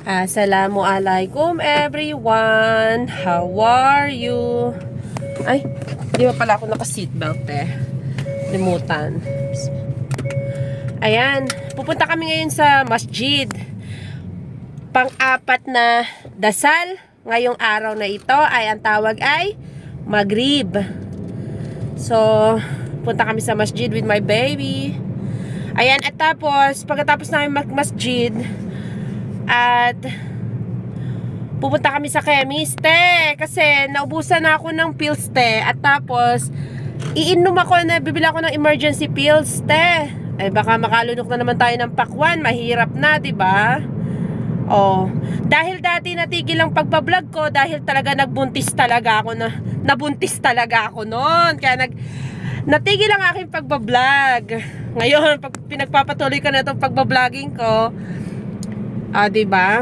Assalamualaikum everyone. How are you? Ay, di ba pala ako naka-seatbelt Limutan. Ayan, pupunta kami ngayon sa masjid. Pang-apat na dasal ngayong araw na ito ay ang tawag ay Maghrib. So, punta kami sa masjid with my baby. Ayan, at tapos, pagkatapos namin mag-masjid, at pupunta kami sa chemist, kasi naubusan na ako ng pills, at tapos iinom ako bibili ako ng emergency pills, baka makalunok na naman tayo ng pakwan, mahirap na, 'di ba? Oh, dahil dati natigil ang pagbablog ko dahil talaga nabuntis talaga ako noon, kaya natigil ang aking pagbablog. Ngayon, pag pinagpapatuloy ko na itong pagbabloging ko, 'di ba?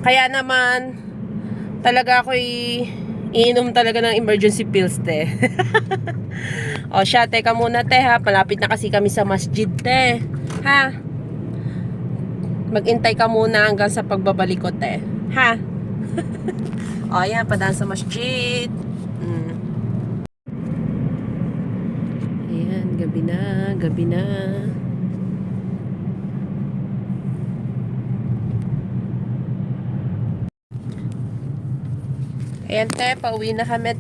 Kaya naman talaga ako iinom talaga ng emergency pills, O siya, teka muna, ha. Palapit na kasi kami sa masjid, ha. Maghintay ka muna hanggang sa pagbabalik ko, ha. O ayan, padaan sa masjid. Ayan, gabi na. Ayan, pauwi na kami,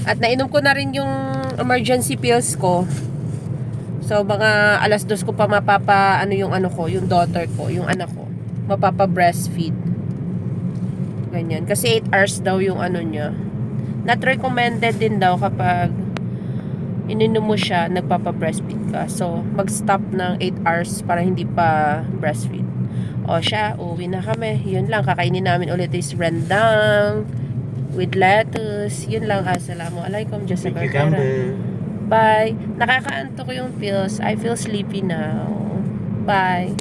At nainom ko na rin yung emergency pills ko. So, mga 2:00 ko pa yung daughter ko, yung anak ko. Mapapa-breastfeed. Ganyan. Kasi 8 hours daw yung niya. Not recommended din daw kapag ininom mo siya, nagpapa-breastfeed ka. So, mag-stop ng 8 hours para hindi pa breastfeed. O siya, uwi na kami. Yun lang, kakainin namin ulit is rendang with lettuce. Yun lang. Assalamualaikum. Diyos sa Barbara. Bye. Nakakaanto ko yung pills. I feel sleepy now. Bye.